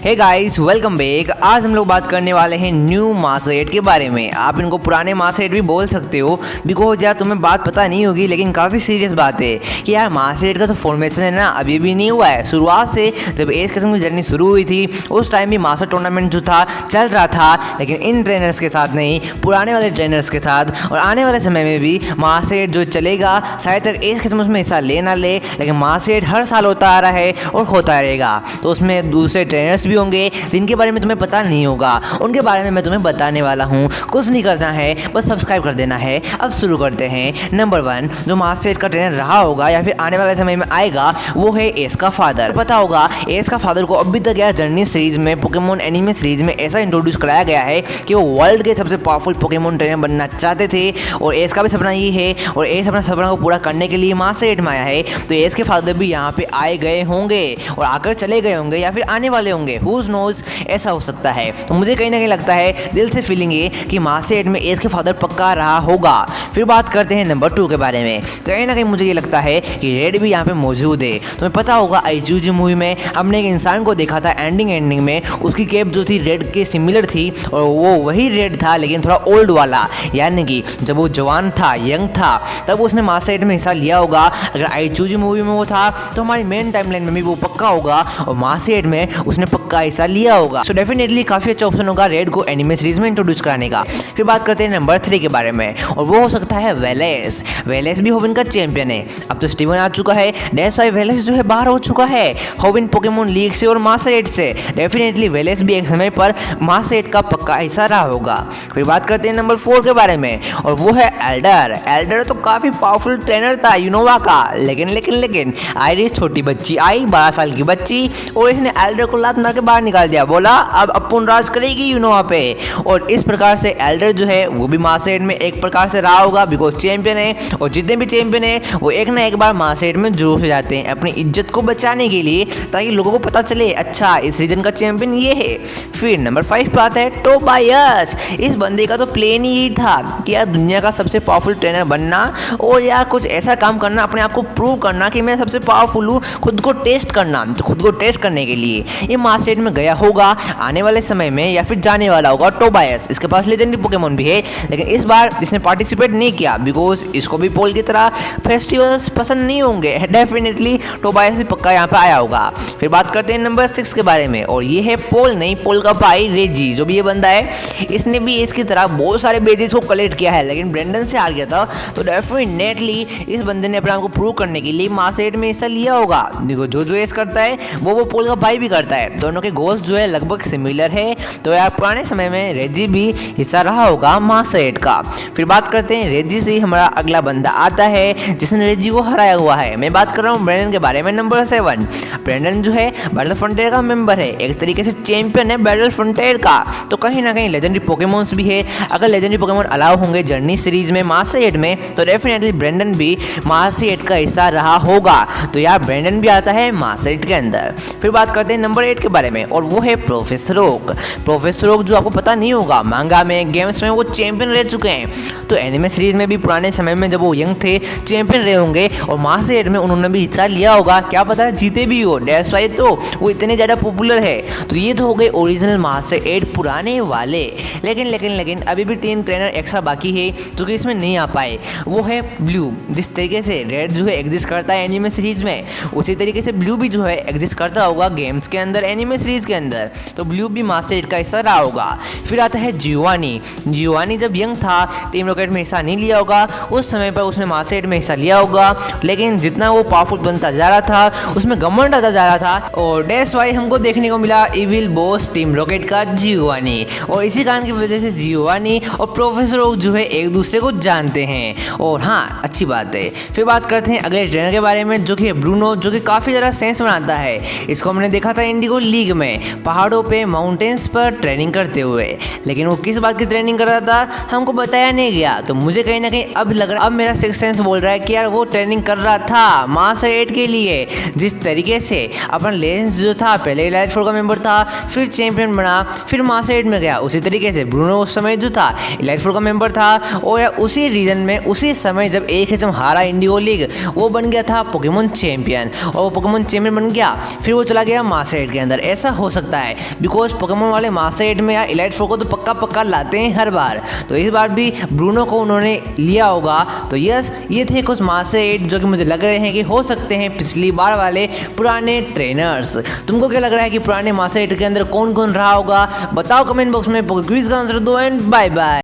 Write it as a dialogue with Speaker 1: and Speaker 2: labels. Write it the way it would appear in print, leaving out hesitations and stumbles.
Speaker 1: Hey guys, welcome back. आज हम लोग बात करने वाले हैं न्यू मास्टर 8 के बारे में। आप इनको पुराने मास्टर 8 भी बोल सकते हो बिकॉज यार तुम्हें बात पता नहीं होगी, लेकिन काफ़ी सीरियस बात है कि यार मास्टर 8 का तो फॉर्मेशन है ना अभी भी नहीं हुआ है। शुरुआत से जब एज किस्म की जर्नी शुरू हुई थी उस टाइम भी मास्टर टूर्नामेंट जो था चल रहा था, लेकिन इन ट्रेनर्स के साथ नहीं, पुराने वाले ट्रेनर्स के साथ। और आने वाले समय में भी मास्टर 8 जो चलेगा शायद तक एज किस्म उसमें हिस्सा ले ना ले, लेकिन मास्टर 8 हर साल होता आ रहा है और होता रहेगा। तो उसमें दूसरे ट्रेनर्स भी होंगे जिनके बारे में तुम्हें पता नहीं होगा, उनके बारे में मैं तुम्हें बताने वाला हूँ। कुछ नहीं करना है, बस सब्सक्राइब कर देना है। अब शुरू करते हैं। नंबर 1 जो मास्टर 8 का ट्रेनर रहा होगा या फिर आने वाले समय में आएगा वो है एज का फादर। पता होगा एज का फादर को अभी तक यार जर्नी सीरीज में, पोकेमोन एनीमे सीरीज में ऐसा इंट्रोड्यूस कराया गया है कि वो वर्ल्ड के सबसे पावरफुल पोकेमोन ट्रेनर बनना चाहते थे और एज का भी सपना ये है और एज अपना सपना को पूरा करने के लिए मास्टर 8 में आया है। तो एज के फादर भी यहाँ पे आए गए होंगे और आकर चले गए होंगे या फिर आने वाले होंगे, हुज नोज, ऐसा हो सकता है। तो मुझे कहीं ना कहीं लगता है, दिल से फीलिंग है कि मास्टर 8 में एज के फादर पक्का रहा होगा। फिर बात करते हैं नंबर 2 के बारे में। कहीं ना कहीं मुझे ये लगता है कि रेड भी यहाँ पे मौजूद है। तुम्हें पता होगा आईजूजी मूवी में हमने एक इंसान को देखा था एंडिंग में, उसकी कैप जो थी रेड के सिमिलर थी और वो वही रेड था लेकिन थोड़ा ओल्ड वाला, यानी कि जब वो जवान था, यंग था, तब उसने मास्टर 8 में हिस्सा लिया होगा। अगर आईजूजी मूवी में वो था तो हमारी मेन टाइमलाइन में भी वो पक्का होगा और मास्टर 8 में उसने पक्का हिस्सा लिया होगा। सो डेफिनेटली काफी अच्छा ऑप्शन होगा रेड को एनिमे सीरीज में इंट्रोड्यूस कराने का। फिर बात करते हैं नंबर 3 के बारे में और वो हो सकता है वेलेस। वेलेस भी होविन का चैंपियन है। अब तो स्टीवन आ चुका है, दैट्स व्हाई वेलेस जो है बाहर हो चुका है होविन पोकेमोन लीग से और मास्टर 8 से। डेफिनेटली वेलेस भी एक समय पर मास्टर 8 का पक्का हिस्सा रहा होगा। फिर बात करते हैं नंबर 4 के बारे में और वो है एल्डर। एल्डर तो काफी पावरफुल ट्रेनर था यूनोवा का, लेकिन आयरिस छोटी बच्ची आई, 12 साल की बच्ची, और इसने एल्डर को लात मार के बाहर निकाल दिया। बोला अब अपन राज करेगी यूनोवा पे। और इस प्रकार से एल्डर जो है वो भी मास्टर 8 में एक प्रकार से रहा होगा बिकॉज चैंपियन है और जितने भी चैंपियन है वो एक ना एक बार मास्टर 8 में जरूर से जाते हैं अपनी इज्जत को बचाने के लिए, ताकि लोगों को पता चले अच्छा इस रीजन का चैंपियन ये है। फिर नंबर 5 पे आता है टोबायस। इस बंदे का तो प्लेन ही यही था कि यार दुनिया का सबसे पावरफुल ट्रेनर बनना और यार कुछ ऐसा काम करना, अपने आप को प्रूव करना कि मैं सबसे पावरफुल हूँ, खुद को टेस्ट करना। तो खुद को टेस्ट करने के लिए ये मास्टर 8 में गया होगा आने वाले समय में या फिर जाने वाला होगा टोबायस। इसके पास लेजेंडरी पोकेमोन भी है, लेकिन इस बार जिसने पार्टिसिपेट नहीं किया बिकॉज इसको भी पोल की तरह फेस्टिवल्स पसंद नहीं होंगे। डेफिनेटली टोबायस भी पक्का यहाँ पे आया होगा। फिर बात करते हैं नंबर 6 के बारे में और ये है पोल नहीं, पोल का भाई रेजी। जो भी ये बंदा है इसने भी इसकी तरह बहुत सारे बेजेस को कलेक्ट किया है लेकिन ब्रेंडन से हार गया था। तो डेफिनेटली इस बंदे ने अपने आप को प्रूव करने के लिए मास्टर 8 में हिस्सा लिया होगा। देखो जो एस करता है वो पोल का भाई भी करता है, दोनों के गोल्स जो है लगभग सिमिलर है। तो यार पुराने समय में रेजी भी हिस्सा रहा होगा मास्टर 8 का। फिर बात करते हैं रेजी से हमारा अगला बंदा आता है जिसने रेजी को हराया हुआ है। मैं बात कर रहा हूँ ब्रेंडन के बारे में। नंबर 7 ब्रेंडन जो है बैटल फ्रंटियर का मेंबर है, एक तरीके से चैंपियन है बैटल फ्रंटियर का। तो कहीं ना कहीं लेजेंडरी पोकेमोन्स भी है। अगर लेजेंडरी पोकेमोन अलाउ होंगे जर्नी सीरीज में मास्टर 8 में तो डेफिनेटली ब्रेंडन भी मास्टर 8 का हिस्सा रहा होगा। तो यार ब्रेंडन भी आता है मास्टर 8 के अंदर। फिर बात करते हैं नंबर 8 के बारे में और वो है प्रोफेसर ओक। प्रोफेसर ओक जो आपको पता नहीं होगा, मांगा में, गेम्स में वो चैंपियन रह चुके हैं। तो एनिमे सीरीज में भी पुराने समय में जब वो यंग थे चैंपियन रहे होंगे और मास्टर 8 में उन्होंने भी हिस्सा लिया होगा। क्या पता जीते भी हो, दैट्स व्हाई तो वो इतने ज़्यादा पॉपुलर है। तो ये तो हो गए ओरिजिनल मास्टर 8 पुराने वाले। लेकिन अभी भी 3 ट्रेनर एक्स्ट्रा बाकी है जो कि इसमें नहीं आ पाए। वो है ब्लू। जिस तरीके से रेड जो है एग्जिस्ट करता है एनिमे सीरीज में, उसी तरीके से ब्लू भी जो है एग्जिस्ट करता होगा गेम्स के अंदर, एनिमे सीरीज के अंदर। तो ब्लू भी मास्टर 8 का हिस्सा रहा होगा। फिर आता है जियोवानी। जियोवानी जब यंग था टीम रॉकेट में हिस्सा नहीं लिया होगा, उस समय पर उसने मास्टर 8 में हिस्सा लिया होगा, लेकिन जितना वो पावरफुल बनता जा रहा था उसमें घमंड आता जा रहा था और दैट्स व्हाई हमको देखने को मिला इविल बॉस टीम रॉकेट का जियोवानी। और इसी कारण की वजह से जियोवानी और प्रोफेसर ओक जो है एक दूसरे को जानते हैं और हाँ अच्छी बात है। फिर बात करते हैं अगले ट्रेनर के बारे में जो कि ब्रूनो, जो कि काफ़ी ज़्यादा सेंस बनाता है। इसको हमने देखा था इंडिगो लीग में पहाड़ों पे, माउंटेन्स पर ट्रेनिंग करते हुए, लेकिन वो किस बात की ट्रेनिंग कर रहा था हमको बताया नहीं गया। तो मुझे कहीं ना कहीं अब लग रहा, अब मेरा सिक्स सेंस बोल रहा है कि यार वो ट्रेनिंग कर रहा था मास्टर 8 के लिए। जिस तरीके से अपन लेंस जो था पहले इलाइट 4 का मेंबर था, फिर चैंपियन बना, फिर मास्टर 8 में गया, उसी तरीके से ब्रूनो उस समय जो था इलाइट 4 का मेंबर था और उसी रीजन में उसी समय जब एक ही हारा इंडिगो लीग वो बन गया था पोकेमोन चैंपियन और वो पोकेमोन चैंपियन बन गया। फिर वो चला गया मास्टर 8 के अंदर। कैसा हो सकता है, बिकॉज पोकेमोन वाले मास्टर 8 में यार इलाइट 4 को तो पक्का लाते हैं हर बार, तो इस बार भी ब्रूनो को उन्होंने लिया होगा। तो यस, ये थे कुछ मास्टर 8 जो कि मुझे लग रहे हैं कि हो सकते हैं पिछली बार वाले पुराने ट्रेनर्स। तुमको क्या लग रहा है कि पुराने मास्टर 8 के अंदर कौन कौन रहा होगा, बताओ कमेंट बॉक्स में, क्विज का आंसर दो एंड बाय बाय।